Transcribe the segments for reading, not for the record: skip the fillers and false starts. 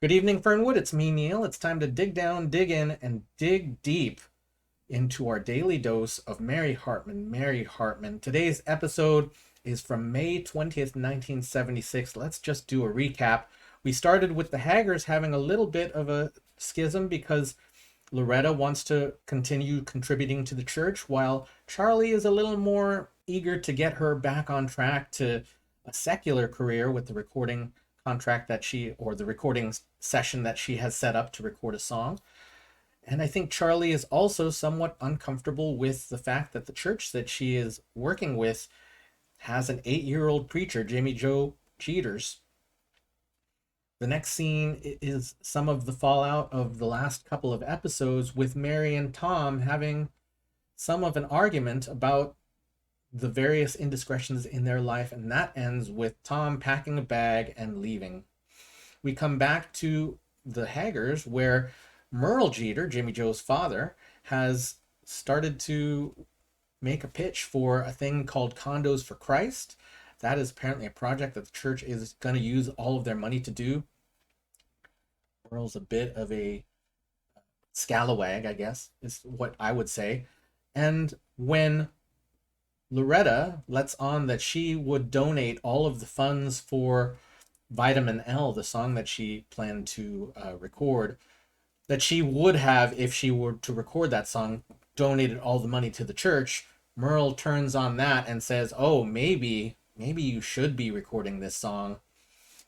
Good evening, Fernwood. It's me, Neil. It's time to dig down, dig in, and dig deep into our daily dose of Mary Hartman. Mary Hartman. Today's episode is from May 20th, 1976. Let's just do a recap. We started with the Haggers having a little bit of a schism because Loretta wants to continue contributing to the church, while Charlie is a little more eager to get her back on track to a secular career with the recording contract that she, or the recording session that she has set up to record a song. And I think Charlie is also somewhat uncomfortable with the fact that the church that she is working with has an 8-year-old preacher, Jamie Joe Cheaters. The next scene is some of the fallout of the last couple of episodes, with Mary and Tom having some of an argument about the various indiscretions in their life, and that ends with Tom packing a bag and leaving. We come back to the Haggers, where Merle Jeter, Jimmy Joe's father, has started to make a pitch for a thing called Condos for Christ. That is apparently a project that the church is going to use all of their money to do. Merle's a bit of a scalawag, I guess, is what I would say. And when Loretta lets on that she would donate all of the funds for Vitamin L, the song that she planned to record, that she would have, if she were to record that song, donated all the money to the church. Merle turns on that and says, oh, maybe you should be recording this song.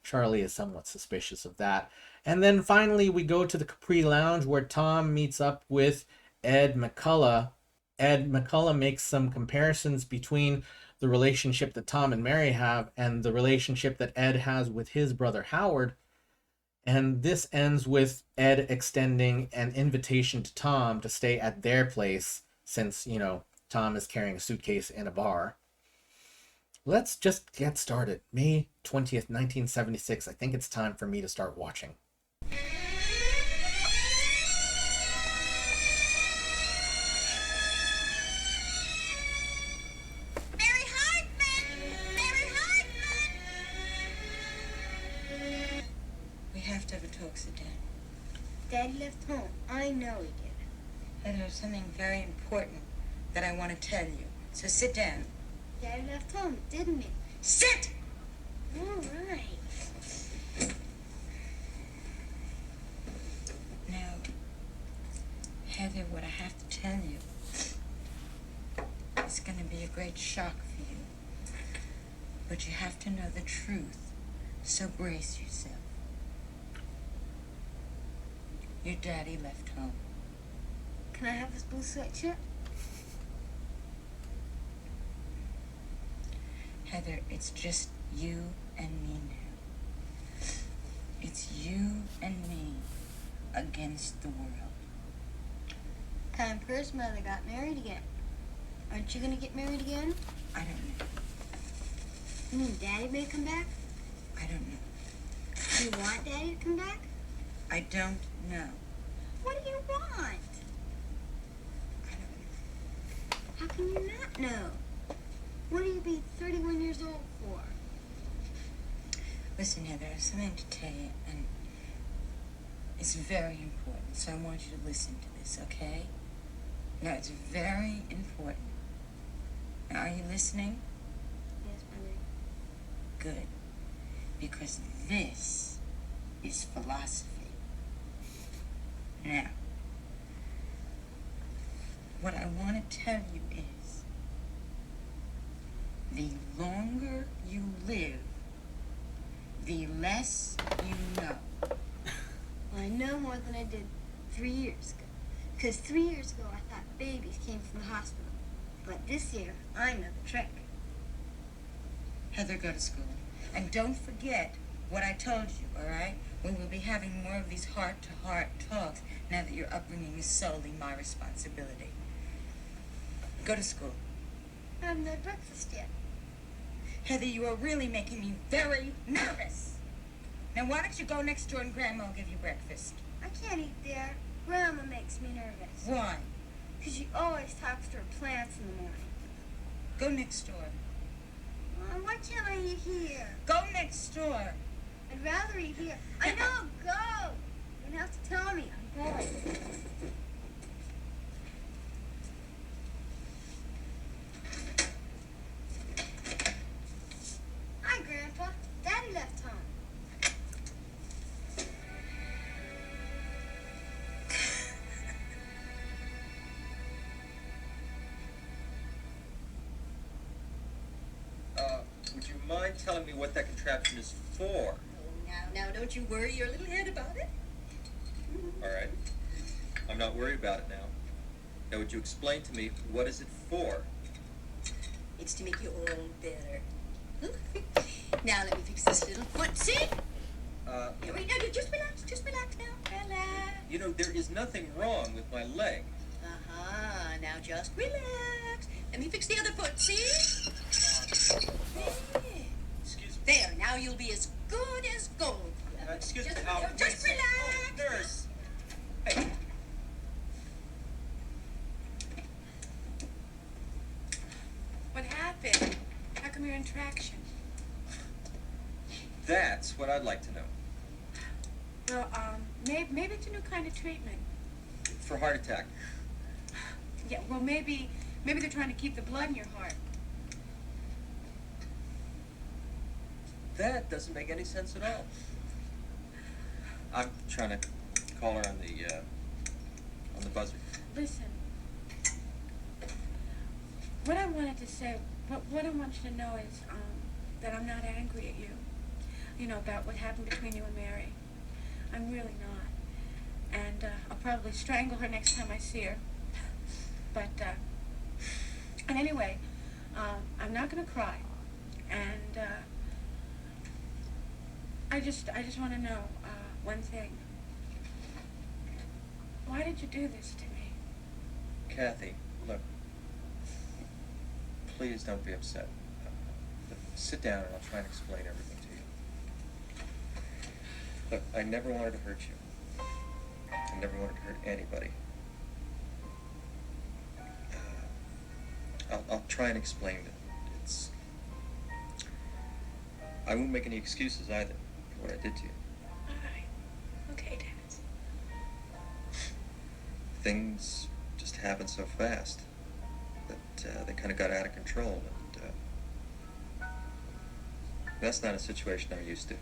Charlie is somewhat suspicious of that. And then finally we go to the Capri Lounge, where Tom meets up with Ed McCullough. Ed McCullough makes some comparisons between the relationship that Tom and Mary have and the relationship that Ed has with his brother Howard. And this ends with Ed extending an invitation to Tom to stay at their place, since, Tom is carrying a suitcase in a bar. Let's just get started. May 20th, 1976. I think it's time for me to start watching. Mary Hartman! Mary Hartman! We have to have a talk. Sit down. Daddy left home. I know he did. And there's something very important that I want to tell you. So sit down. Daddy left home, didn't he? Sit! All right. Now, Heather, what I have to tell you is going to be a great shock for you. But you have to know the truth. So brace yourself. Your daddy left home. Can I have this blue sweatshirt? Heather, it's just you and me now. It's you and me against the world. Time Per's mother got married again. Aren't you gonna get married again? I don't know. You mean Daddy may come back? I don't know. Do you want Daddy to come back? I don't know. What do you want? I don't know. How can you not know? What do you be 31 years old for? Listen, Heather, I have something to tell you, and it's very important, so I want you to listen to this, okay? Now, it's very important. Now, are you listening? Yes, Mother. Good. Because this is philosophy. Now, what I want to tell you is, the longer you live, the less you know. Well, I know more than I did 3 years ago. Because 3 years ago I thought babies came from the hospital. But this year, I know the trick. Heather, go to school. And don't forget what I told you, all right? We will be having more of these heart-to-heart talks now that your upbringing is solely my responsibility. Go to school. I haven't had breakfast yet. Heather, you are really making me very nervous. Now, why don't you go next door and Grandma will give you breakfast? I can't eat there. Grandma makes me nervous. Why? Because she always talks to her plants in the morning. Go next door. Why can't I eat here? Go next door. I'd rather eat here. I know, go! mind telling me what that contraption is for? Oh, now, don't you worry your little head about it. All right. I'm not worried about it now. Now, would you explain to me what is it for? It's to make you all better. Now let me fix this little foot. See? Wait, no, just relax now. Relax. You know, there is nothing wrong with my leg. Uh-huh, now just relax. Let me fix the other foot, see? Excuse me. There, now you'll be as good as gold. Excuse me. Just wait a second. relax. Oh, nurse. Hey. What happened? How come you're in traction? That's what I'd like to know. Well, maybe it's a new kind of treatment. For heart attack. Yeah, well, maybe they're trying to keep the blood in your heart. That doesn't make any sense at all. I'm trying to call her on the buzzer. Listen, what I wanted to say, what I want you to know is that I'm not angry at you. You know, about what happened between you and Mary. I'm really not. And I'll probably strangle her next time I see her. But, and anyway, I'm not going to cry. And I just want to know one thing. Why did you do this to me? Kathy, look. Please don't be upset. Sit down and I'll try and explain everything to you. Look, I never wanted to hurt you. I never wanted to hurt anybody. I'll try and explain it. I won't make any excuses either for what I did to you. All right. Okay, Dennis. Things just happened so fast that they kind of got out of control, and that's not a situation I'm used to.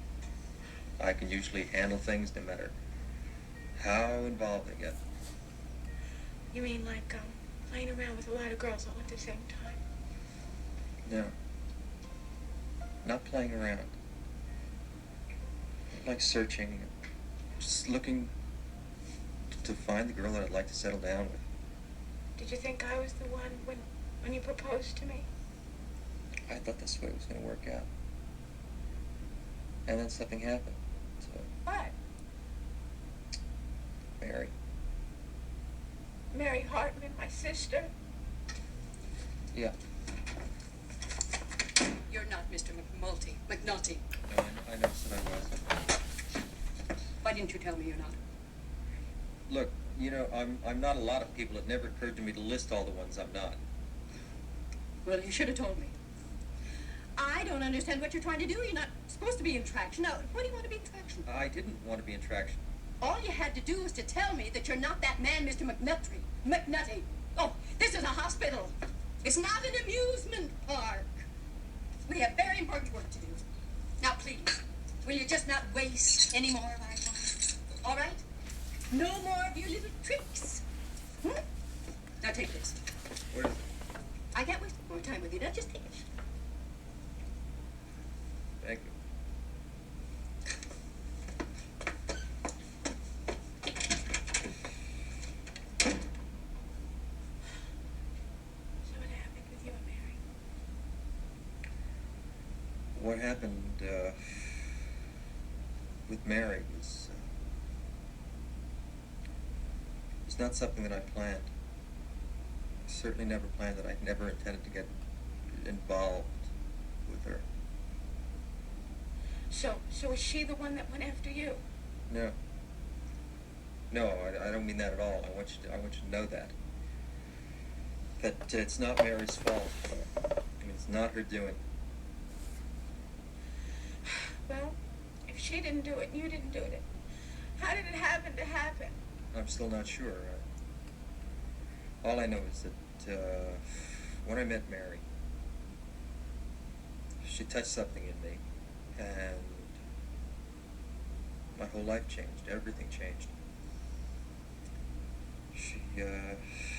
I can usually handle things no matter how involved they get. You mean like playing around with a lot of girls all at the same time? No. Not playing around. Like searching, just looking to find the girl that I'd like to settle down with. Did you think I was the one when you proposed to me? I thought this way it was going to work out. And then something happened. So, What? Mary. Mary Hartman, my sister? Yeah. You're not Mr. McNulty. No, I never said I was. Why didn't you tell me you're not? Look, you know, I'm not a lot of people. It never occurred to me to list all the ones I'm not. Well, you should have told me. I don't understand what you're trying to do. You're not supposed to be in traction. Now, why do you want to be in traction? I didn't want to be in traction. All you had to do was to tell me that you're not that man, Mr. McNutty. Oh, this is a hospital. It's not an amusement park. We have very important work to do. Now, please, will you just not waste any more of our time? All right? No more of your little tricks. Now, take this. What is it? I can't waste more time with you. Now, just take it. Thank you. So what happened with you and Mary? What happened with Mary was not something that I planned. I certainly never planned that. I never intended to get involved with her. So was she the one that went after you? No. No, I don't mean that at all. I want you to know that. That it's not Mary's fault. I mean, it's not her doing. Well, if she didn't do it and you didn't do it, how did it happen to happen? I'm still not sure. All I know is that when I met Mary, she touched something in me, and my whole life changed. Everything changed.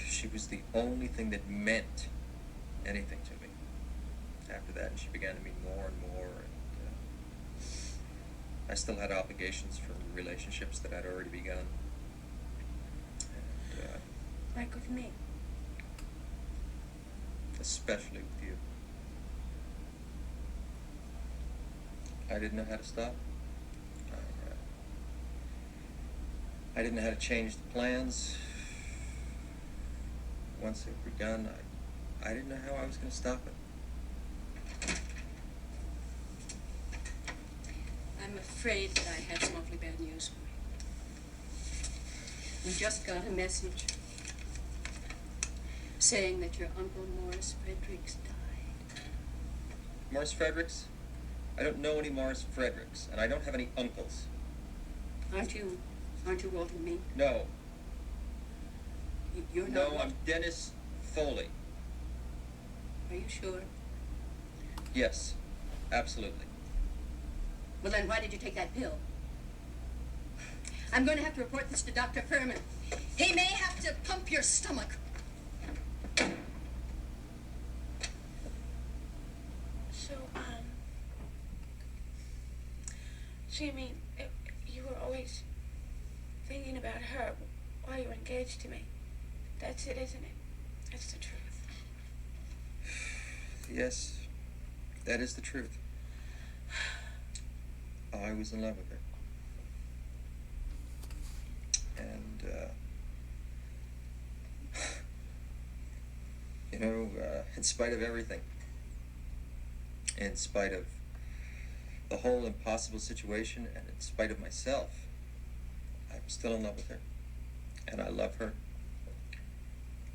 She was the only thing that meant anything to me. after that, and she began to mean more and more. And I still had obligations from relationships that I'd already begun. And Like with me. especially with you. I didn't know how to stop. I didn't know how to change the plans. Once it begun, I didn't know how I was going to stop it. I'm afraid that I have some awfully bad news for you. We just got a message saying that your Uncle Morris Fredericks died. Morris Fredericks? I don't know any Morris Fredericks, and I don't have any uncles. Aren't you Walter Mink? No. You're not. No, Walter- I'm Dennis Foley. Are you sure? Yes, absolutely. Well, then why did you take that pill? I'm going to have to report this to Dr. Furman. He may have to pump your stomach. So, you mean, you were always thinking about her while you were engaged to me. That's it, isn't it? That's the truth. Yes, that is the truth. I was in love with her. And, in spite of everything, in spite of the whole impossible situation, and in spite of myself, I'm still in love with her. And I love her.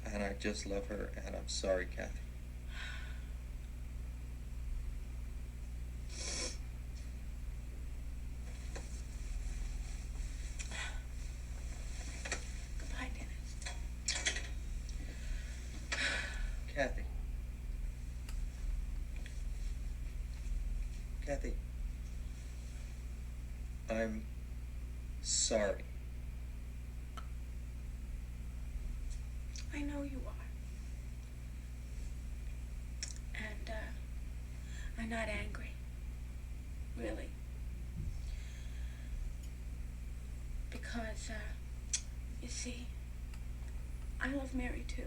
And I just love her, and I'm sorry, Kathy. Goodbye, Dennis. Kathy. Kathy. I'm sorry. I know you are. And, I'm not angry. Really. Because, you see, I love Mary too.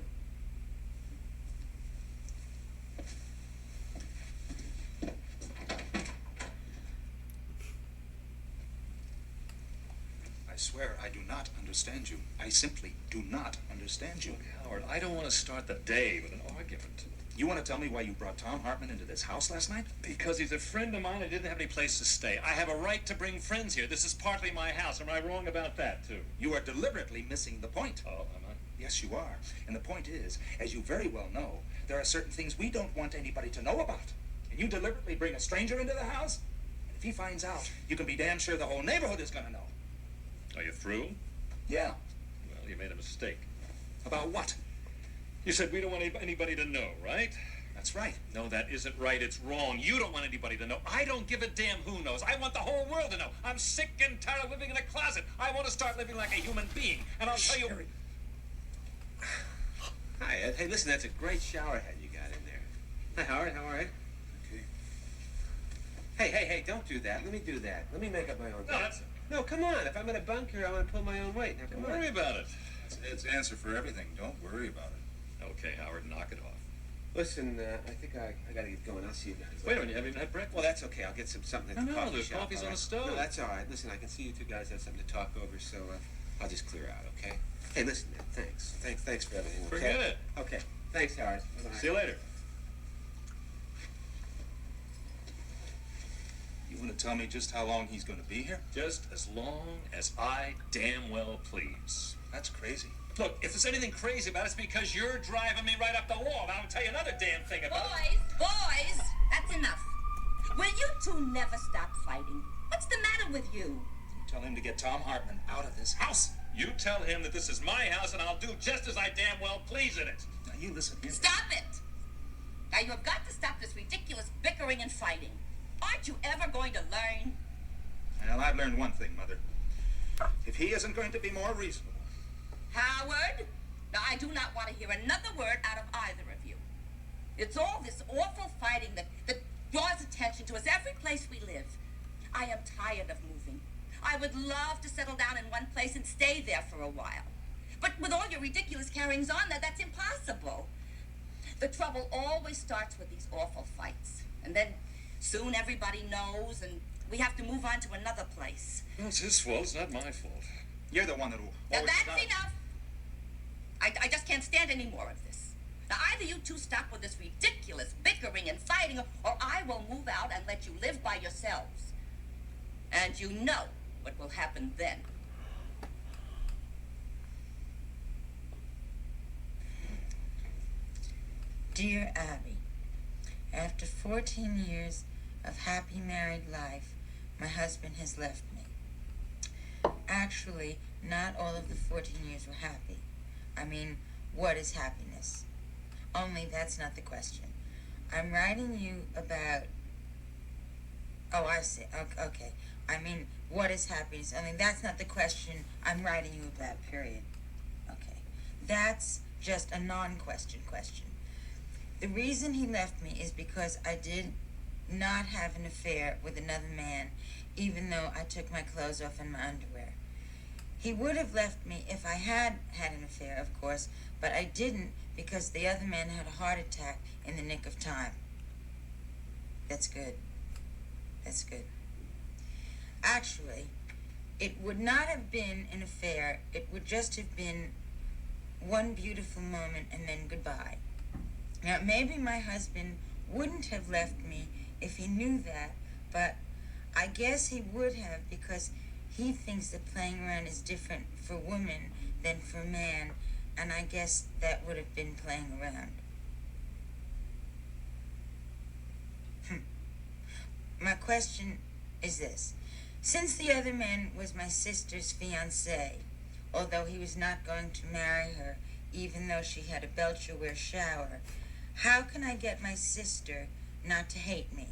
I swear I do not understand you. I simply do not understand you. Look, Howard, I don't want to start the day with an argument. You want to tell me why you brought Tom Hartman into this house last night? Because he's a friend of mine. I didn't have any place to stay. I have a right to bring friends here. This is partly my house. Am I wrong about that, too? You are deliberately missing the point. Oh, am I? Yes, you are. And the point is, as you very well know, there are certain things we don't want anybody to know about. And you deliberately bring a stranger into the house? And if he finds out, you can be damn sure the whole neighborhood is going to know. Are you through? Yeah. Well, you made a mistake. About what? You said we don't want anybody to know, right? That's right. No, that isn't right. It's wrong. You don't want anybody to know. I don't give a damn who knows. I want the whole world to know. I'm sick and tired of living in a closet. I want to start living like a human being. And I'll tell you... Harry. Hi, Ed. Hey, listen, that's a great shower head you got in there. Hi, Howard. How are you? Okay. Hey, don't do that. Let me do that. Let me make up my own No, bed. that's... No, come on. If I'm in a bunker, I want to pull my own weight. Now, come Don't on. worry about it. That's Ed's answer for everything. Don't worry about it. Okay, Howard, knock it off. Listen, I think I got to get going. I'll see you guys. Wait a minute, you haven't even had breakfast? Well, that's okay. I'll get something at the No, coffee there's shop. coffee's all on right? the stove. No, that's all right. Listen, I can see you two guys have something to talk over, so I'll just clear out, okay? Hey, listen, man, thanks for everything, okay? Forget it. Okay. Thanks, Howard. Bye-bye. See you later. You want to tell me just how long he's going to be here? Just as long as I damn well please. That's crazy. Look, if there's anything crazy about it, it's because you're driving me right up the wall. Now, I'll tell you another damn thing about it. Boys, that's enough. Will you two never stop fighting? What's the matter with you? You tell him to get Tom Hartman out of this house. You tell him that this is my house, and I'll do just as I damn well please in it. Now, you listen here. Stop it! Now, you have got to stop this ridiculous bickering and fighting. Aren't you ever going to learn? Well, I've learned one thing, Mother. If he isn't going to be more reasonable, Howard, now I do not want to hear another word out of either of you. It's all this awful fighting that draws attention to us every place we live. I am tired of moving. I would love to settle down in one place and stay there for a while. But with all your ridiculous carryings on, that's impossible. The trouble always starts with these awful fights. And then soon everybody knows, and we have to move on to another place. Well, it's his fault. It's not my fault. You're the one that will Now always that's start. enough. I just can't stand any more of this. Now either you two stop with this ridiculous bickering and fighting, or I will move out and let you live by yourselves. And you know what will happen then. Dear Abby, after 14 years of happy married life, my husband has left me. Actually, not all of the 14 years were happy. I mean, what is happiness? Only that's not the question. I'm writing you about... Oh, I see. Okay. I mean, what is happiness? I mean, that's not the question I'm writing you about, period. Okay. That's just a non-question question. The reason he left me is because I did not have an affair with another man, even though I took my clothes off and my underwear. He would have left me if I had had an affair, of course, but I didn't because the other man had a heart attack in the nick of time. That's good. That's good. Actually, it would not have been an affair. It would just have been one beautiful moment and then goodbye. Now, maybe my husband wouldn't have left me if he knew that, but I guess he would have because he thinks that playing around is different for women than for man, and I guess that would have been playing around. My question is this. Since the other man was my sister's fiancé, although he was not going to marry her, even though she had a Belcherware shower, how can I get my sister not to hate me?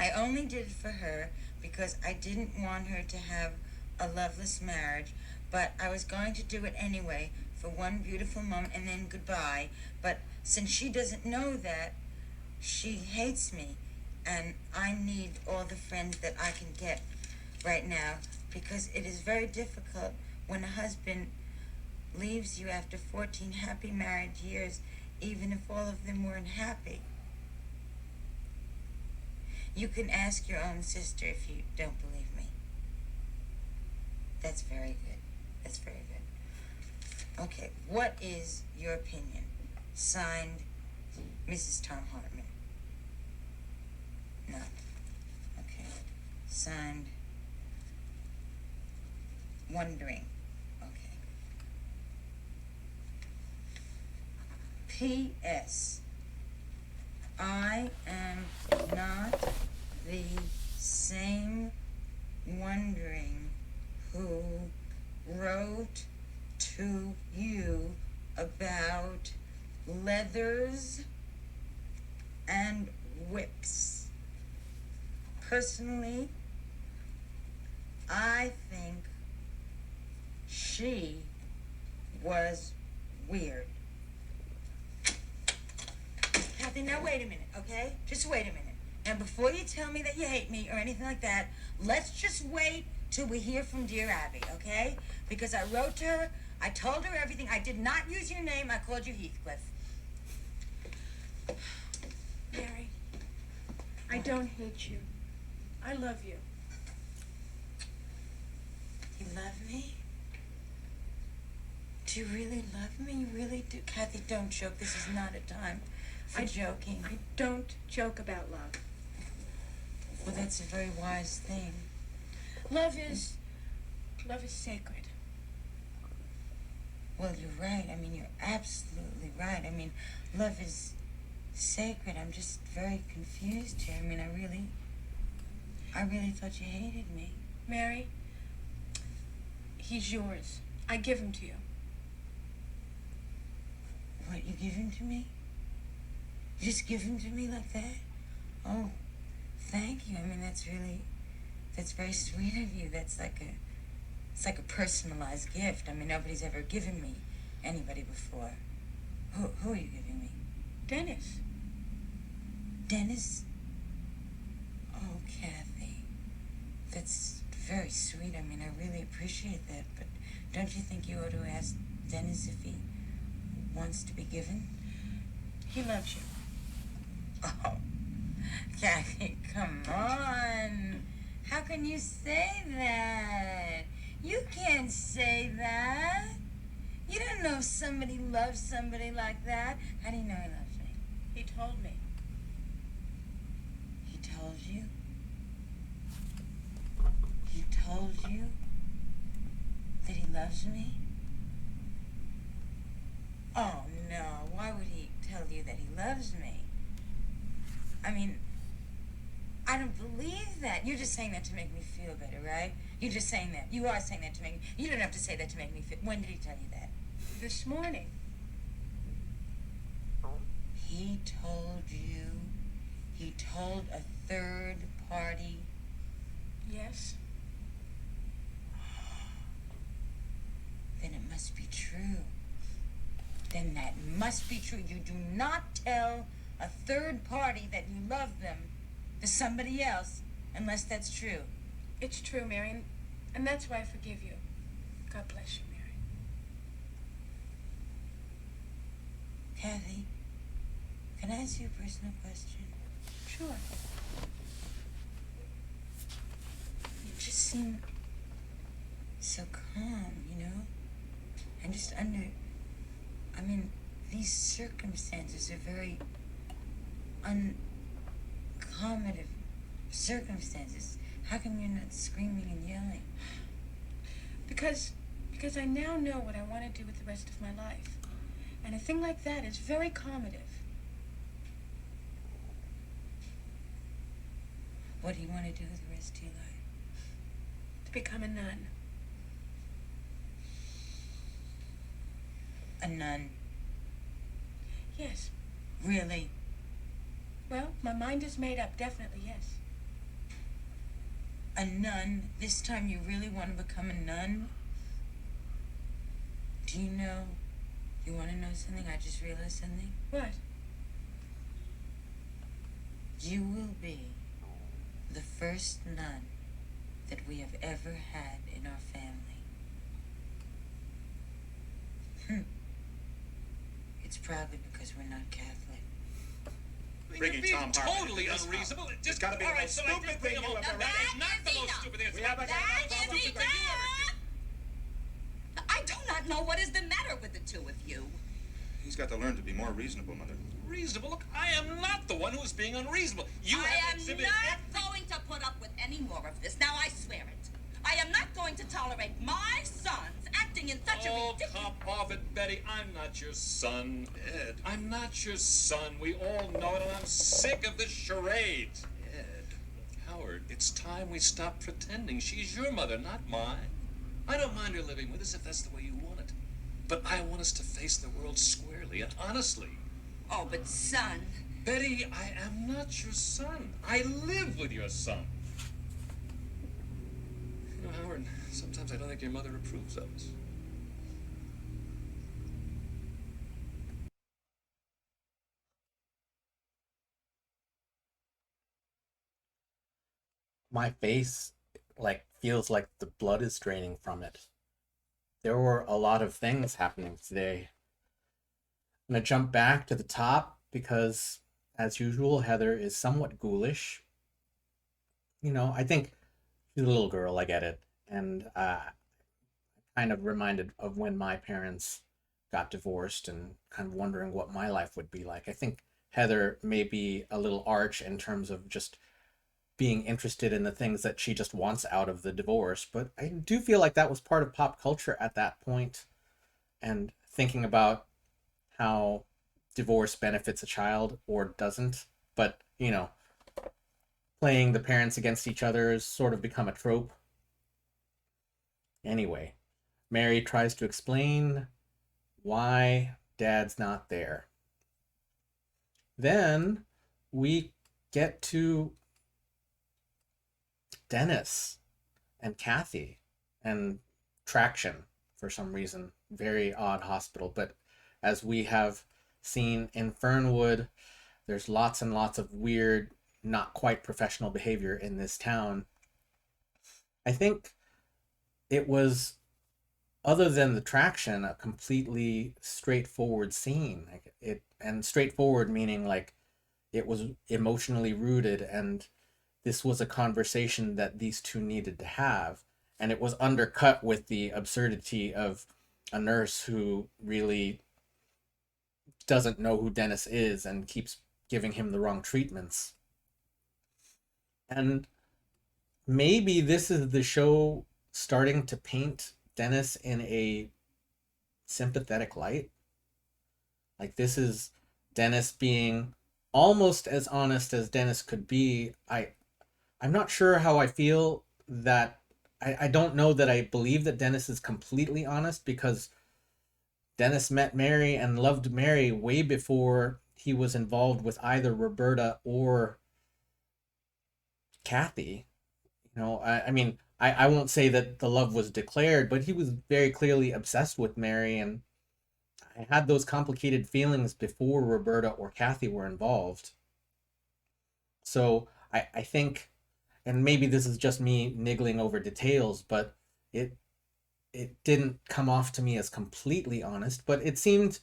I only did it for her because I didn't want her to have a loveless marriage, but I was going to do it anyway for one beautiful moment and then goodbye. But since she doesn't know that, she hates me, and I need all the friends that I can get right now because it is very difficult when a husband leaves you after 14 happy married years, even if all of them weren't happy. You can ask your own sister if you don't believe me. That's very good. That's very good. Okay, what is your opinion? Signed, Mrs. Tom Hartman. No. Okay. Signed, Wondering. Okay. P.S. I am not the same Wondering who wrote to you about leathers and whips. Personally, I think she was weird. Kathy, now wait a minute, okay? Just wait a minute. Now, before you tell me that you hate me or anything like that, let's just wait till we hear from dear Abby, okay? Because I wrote to her, I told her everything. I did not use your name. I called you Heathcliff. Mary, I don't hate you. I love you. You love me? Do you really love me? You really do? Kathy, don't joke. This is not a time for joking. I don't joke about love. Well, that's a very wise thing. Love is sacred. Well, you're right. I mean, you're absolutely right. I mean, love is sacred. I'm just very confused here. I mean, I really thought you hated me. Mary, he's yours. I give him to you. What, you give him to me? You just give him to me like that? Oh, thank you. I mean, that's very sweet of you. It's like a personalized gift. I mean, nobody's ever given me anybody before. Who are you giving me? Dennis. Dennis? Oh, Kathy. That's very sweet. I mean, I really appreciate that, but don't you think you ought to ask Dennis if he wants to be given? He loves you. Oh, Kathy, come on. How can you say that? You can't say that. You don't know if somebody loves somebody like that. How do you know he loves me? He told me. He told you? He told you that he loves me? Oh, no. Why would he tell you that he loves me? I mean, I don't believe that. You're just saying that to make me feel better, right? You're just saying that. You are saying that to make me... You don't have to say that to make me feel... When did he tell you that? This morning. He told you... He told a third party... Yes. Then it must be true. Then that must be true. You do not tell a third party that you love them to somebody else unless that's true. It's true, Mary, and that's why I forgive you. God bless you, Mary. Kathy, can I ask you a personal question? Sure. You just seem so calm, you know? And just under... I mean, these circumstances are very uncommodative circumstances. How come you're not screaming and yelling? Because I now know what I want to do with the rest of my life. And a thing like that is very commodative. What do you want to do with the rest of your life? To become a nun. A nun? Yes. Really? Well, my mind is made up, definitely, yes. A nun? This time you really want to become a nun? Do you know... You want to know something? I just realized something. What? You will be the first nun that we have ever had in our family. It's probably because we're not Catholic. Bringing Tom Hartman totally unreasonable. It just gotta be the all right, most so I stupid did bring thing him you home. have ever That done. is not the most stupid thing. We have a I do not know what is the matter with the two of you. He's got to learn to be more reasonable, Mother. Reasonable? Look, I am not the one who is being unreasonable. You I have am exhibited not going to put up with any more of this. Now I swear it. I am not going to tolerate my sons acting in such a ridiculous... Oh, come off it, Betty. I'm not your son. Ed. I'm not your son. We all know it, and I'm sick of this charade. Ed. Howard, it's time we stop pretending. She's your mother, not mine. I don't mind her living with us if that's the way you want it. But I want us to face the world squarely and honestly. Oh, but son... Betty, I am not your son. I live with your son. You know, Howard, sometimes I don't think your mother approves of us. My face feels like the blood is draining from it. There were a lot of things happening today. I'm gonna jump back to the top because, as usual, Heather is somewhat ghoulish. You know, I think she's a little girl. I get it, and kind of reminded of when my parents got divorced and kind of wondering what my life would be like. I think Heather may be a little arch in terms of just being interested in the things that she just wants out of the divorce, but I do feel like that was part of pop culture at that point, and thinking about how divorce benefits a child or doesn't, but you know, playing the parents against each other has sort of become a trope. Anyway, Mary tries to explain why Dad's not there. Then we get to Dennis and Kathy and Traction for some reason. Very odd hospital. But as we have seen in Fernwood, There's lots and lots of weird, not quite professional behavior in this town. I think it was, other than the traction, a completely straightforward scene. Like it, and straightforward meaning like it was emotionally rooted, and this was a conversation that these two needed to have, and it was undercut with the absurdity of a nurse who really doesn't know who Dennis is and keeps giving him the wrong treatments. And maybe this is the show starting to paint Dennis in a sympathetic light. Like this is Dennis being almost as honest as Dennis could be. I'm not sure how I feel that I don't know that I believe that Dennis is completely honest, because Dennis met Mary and loved Mary way before he was involved with either Roberta or Kathy. I mean, I won't say that the love was declared, but he was very clearly obsessed with Mary, and I had those complicated feelings before Roberta or Kathy were involved. So I think, and maybe this is just me niggling over details, but it it didn't come off to me as completely honest, but it seemed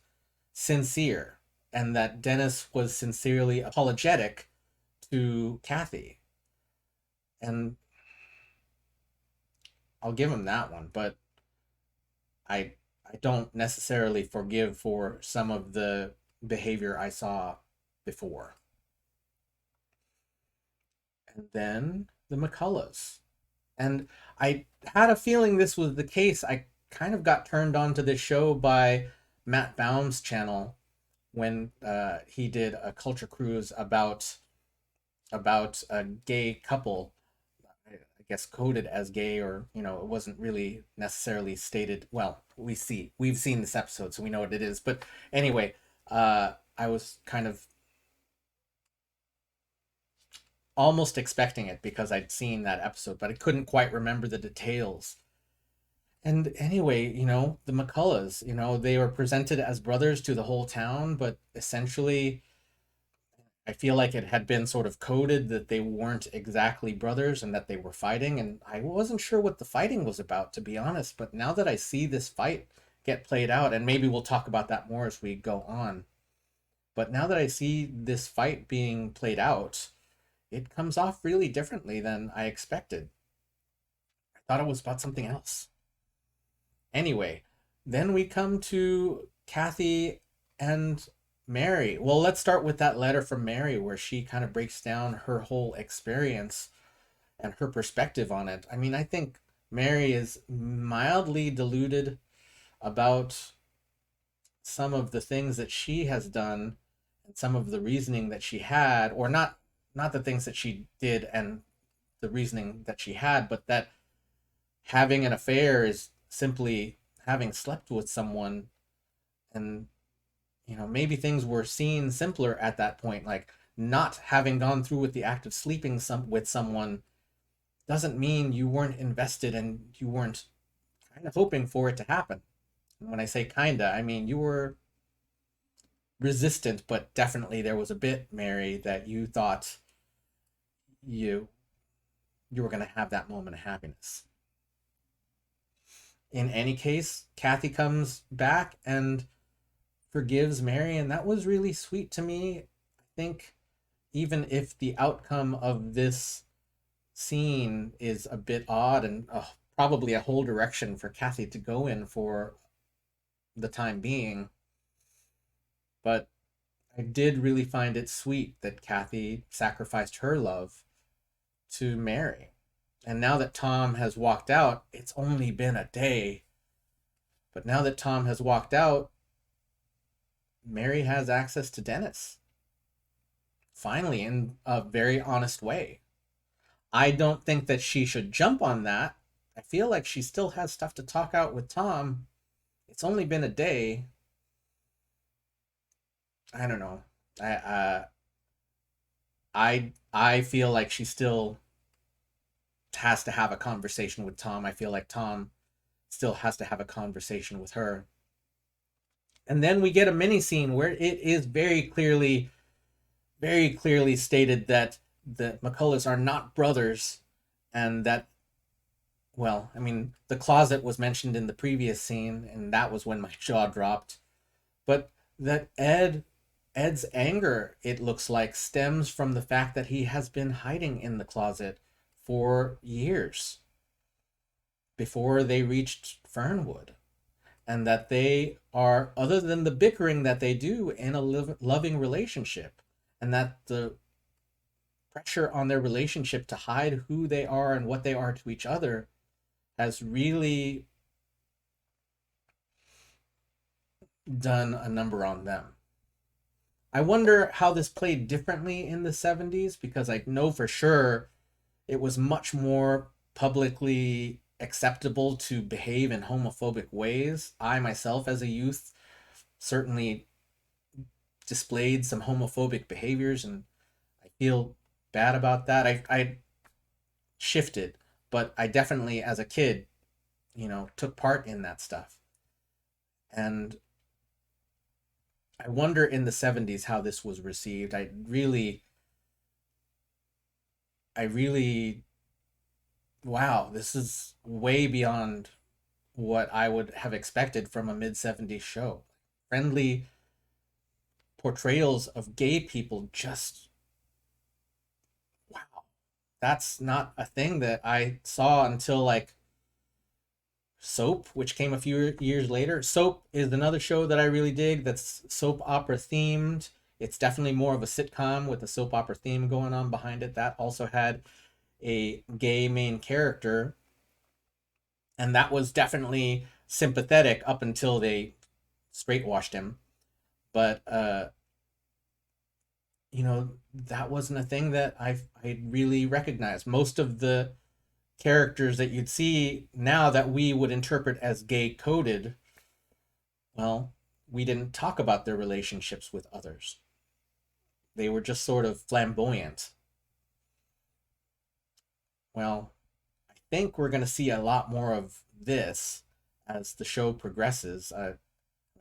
sincere, and that Dennis was sincerely apologetic to Kathy. And I'll give him that one, but I I don't necessarily forgive for some of the behavior I saw before. And then the McCulloughs. And I had a feeling this was the case. I kind of got turned on to this show by Matt Baum's channel when he did a culture cruise about a gay couple. I guess coded as gay, or it wasn't really necessarily stated. Well, we've seen this episode, so we know what it is. But anyway, I was kind of almost expecting it because I'd seen that episode, but I couldn't quite remember the details. And anyway, the McCulloughs, they were presented as brothers to the whole town, but essentially, I feel like it had been sort of coded that they weren't exactly brothers and that they were fighting. And I wasn't sure what the fighting was about, to be honest. But now that I see this fight get played out, and maybe we'll talk about that more as we go on. But now that I see this fight being played out, it comes off really differently than I expected. I thought it was about something else. Anyway, then we come to Kathy and Mary. Well, let's start with that letter from Mary where she kind of breaks down her whole experience and her perspective on it. I mean, I think Mary is mildly deluded about some of the things that she has done and some of the reasoning that she had, or not the things that she did and the reasoning that she had, but that having an affair is simply having slept with someone. And maybe things were seen simpler at that point, like not having gone through with the act of sleeping with someone doesn't mean you weren't invested and you weren't kind of hoping for it to happen. And when I say kinda, I mean you were resistant, but definitely there was a bit, Mary, that you thought you were going to have that moment of happiness. In any case, Kathy comes back and forgives Mary, and that was really sweet to me. I think even if the outcome of this scene is a bit odd and probably a whole direction for Kathy to go in for the time being, but I did really find it sweet that Kathy sacrificed her love to Mary. And now that Tom has walked out, it's only been a day, but now that Tom has walked out, Mary has access to Dennis. Finally, in a very honest way. I don't think that she should jump on that. I feel like she still has stuff to talk out with Tom. It's only been a day. I don't know. I feel like she still has to have a conversation with Tom. I feel like Tom still has to have a conversation with her. And then we get a mini scene where it is very clearly very clearly stated that the McCulloughs are not brothers, and that, well, I mean, the closet was mentioned in the previous scene, and that was when my jaw dropped. But that Ed's anger, it looks like, stems from the fact that he has been hiding in the closet for years before they reached Fernwood, and that they are, other than the bickering that they do, in a loving relationship, and that the pressure on their relationship to hide who they are and what they are to each other has really done a number on them. I wonder how this played differently in the 70s, because I know for sure it was much more publicly acceptable to behave in homophobic ways. I myself, as a youth, certainly displayed some homophobic behaviors, and I feel bad about that. I shifted, but I definitely, as a kid, took part in that stuff. And I wonder in the 70s how this was received. I really, wow, this is way beyond what I would have expected from a mid 70s show. Friendly portrayals of gay people, just wow. That's not a thing that I saw until like Soap, which came a few years later. Soap is another show that I really dig, that's soap opera themed. It's definitely more of a sitcom with a soap opera theme going on behind it. That also had a gay main character, and that was definitely sympathetic up until they straight washed him. But that wasn't a thing that I really recognized. Most of the characters that you'd see now that we would interpret as gay coded, well, we didn't talk about their relationships with others. They were just sort of flamboyant. Well, I think we're going to see a lot more of this as the show progresses. I'm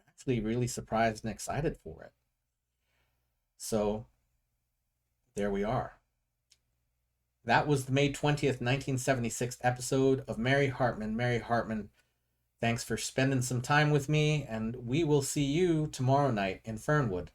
actually really surprised and excited for it. So, there we are. That was the May 20th, 1976 episode of Mary Hartman. Mary Hartman, thanks for spending some time with me, and we will see you tomorrow night in Fernwood.